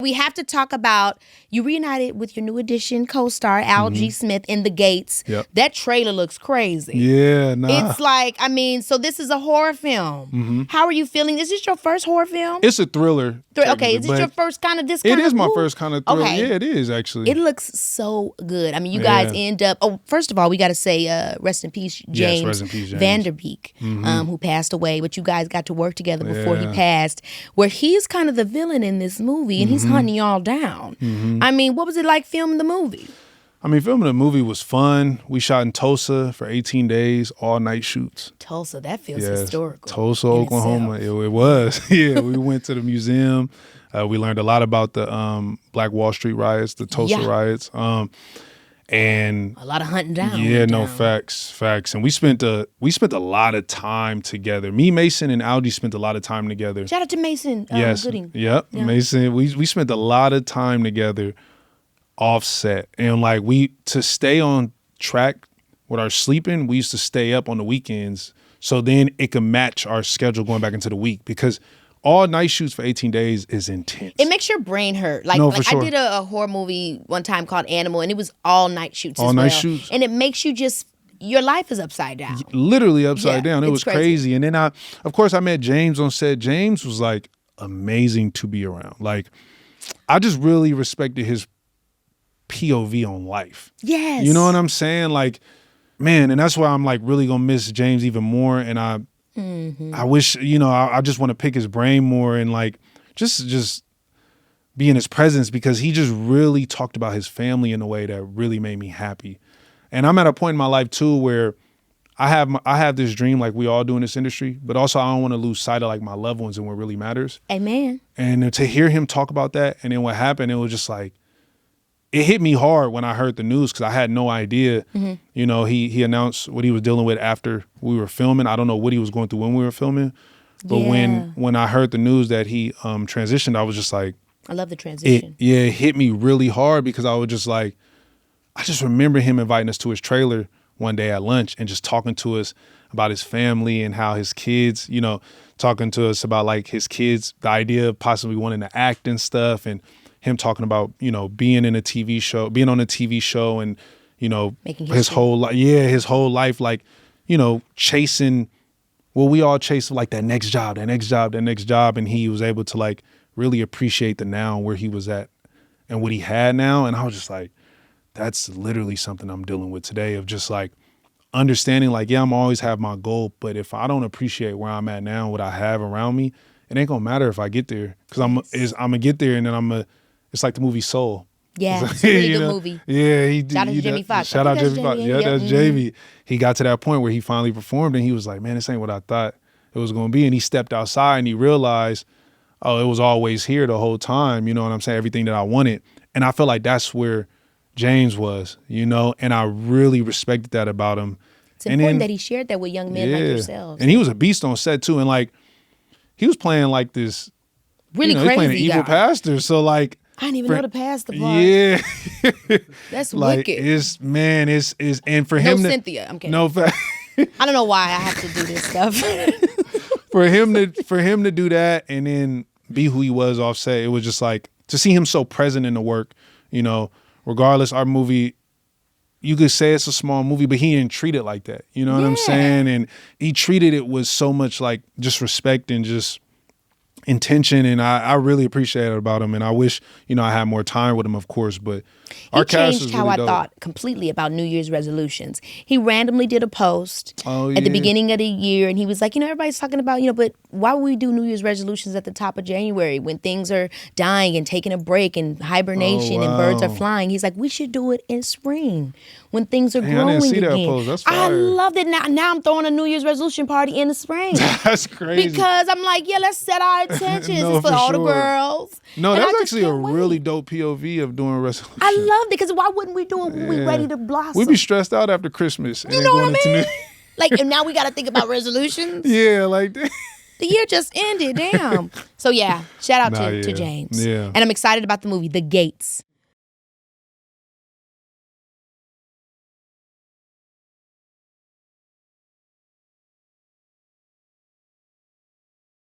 We have to talk about you reunited with your new addition co-star Al G. Smith in The Gates. Yep. That trailer looks crazy. Yeah, nah. It's like, I mean, so this is a horror film. How are you feeling? Is this your first horror film? It's a thriller. Okay, is this your first kind of this kind It is of my movie? first kind of thriller. Okay. Yeah, it is actually. It looks so good. I mean, you guys end up. Oh, first of all, we got to say, rest in peace, James, rest in peace, James. Van Der Beek, who passed away. But you guys got to work together before he passed. Where he's kind of the villain in this movie, and he's hunting y'all down. I mean, what was it like filming the movie? I mean, filming the movie was fun. We shot in Tulsa for 18 days, all night shoots. Tulsa, that feels historical. Tulsa, Oklahoma. It was. Yeah, we went to the museum. We learned a lot about the Black Wall Street riots, the Tulsa riots. And a lot of hunting down. Yeah, no, facts. And we spent a lot of time together. Me, Mason, and Algie spent a lot of time together. Shout out to Mason. Yes. Gooding. Yep. Yeah. Mason. We spent a lot of time together offset. And like to stay on track with our sleeping, we used to stay up on the weekends so then it could match our schedule going back into the week, because all night shoots for 18 days is intense. It makes your brain hurt. Like I did a horror movie one time called Animal, and it was all night shoots all night shoots. And it makes you your life is upside down. Literally upside down. It was crazy. And then of course, I met James on set. James was like amazing to be around. Like, I just really respected his POV on life. Yes. You know what I'm saying? Like, man, and that's why I'm like really gonna miss James even more. And I wish, I just want to pick his brain more and like just be in his presence, because he just really talked about his family in a way that really made me happy. And I'm at a point in my life too where I have this dream, like we all do in this industry, but also I don't want to lose sight of like my loved ones and what really matters. Amen. And to hear him talk about that, and then what happened, it was just like, it hit me hard when I heard the news, because I had no idea. You know, he announced what he was dealing with after we were filming. I don't know what he was going through when we were filming. But when I heard the news that he transitioned, I was just like, I love the transition. It hit me really hard, because I was just like, I just remember him inviting us to his trailer one day at lunch and just talking to us about his family and how his kids, talking to us about like his kids, the idea of possibly wanting to act and stuff, and him talking about, being on a TV show and, making his whole life, like, chasing, well, we all chase like that next job. And he was able to like really appreciate the now and where he was at and what he had now. And I was just like, that's literally something I'm dealing with today, of just like understanding like, I'm always have my goal, but if I don't appreciate where I'm at now, what I have around me, it ain't gonna matter if I get there, because I'm gonna get there, and then it's like the movie Soul. Yeah, it's a really good movie. Yeah, shout out to Jimmy Foxx. Shout out Jimmy Foxx. Yeah, that's JV. He got to that point where he finally performed, and he was like, man, this ain't what I thought it was gonna be. And he stepped outside and he realized, oh, it was always here the whole time. You know what I'm saying? Everything that I wanted. And I feel like that's where James was, and I really respected that about him. It's important that he shared that with young men like yourselves. And he was a beast on set too. And like, he was playing like this really crazy he was playing an evil pastor. So like, I didn't even know the pastor part. Yeah. That's like, wicked. It's and for him to, Cynthia, I'm kidding. No fact. I don't know why I have to do this stuff. for him to do that and then be who he was offset, it was just like, to see him so present in the work, regardless, our movie, you could say it's a small movie, but he didn't treat it like that. You know what I'm saying? And he treated it with so much like just respect and just intention, and I really appreciate it about him, and I wish I had more time with him, of course, but our cast is really dope. He changed how I thought completely about New Year's resolutions. He randomly did a post at the beginning of the year, and he was like, everybody's talking about, but why would we do New Year's resolutions at the top of January when things are dying and taking a break and hibernation and birds are flying? He's like, we should do it in spring when things are growing I didn't see again. That post. That's fire. I loved it. Now I'm throwing a New Year's resolution party in the spring. That's crazy. Because I'm like, let's set our intentions. No, it's for all the girls. No, that's actually a really dope POV of doing resolutions. I love it, because why wouldn't we do it when we're ready to blossom? We'd be stressed out after Christmas. You know what I mean? Like, and now we got to think about resolutions. Yeah, like that. The year just ended, damn. So yeah, shout out to James. Yeah. And I'm excited about the movie, The Gates.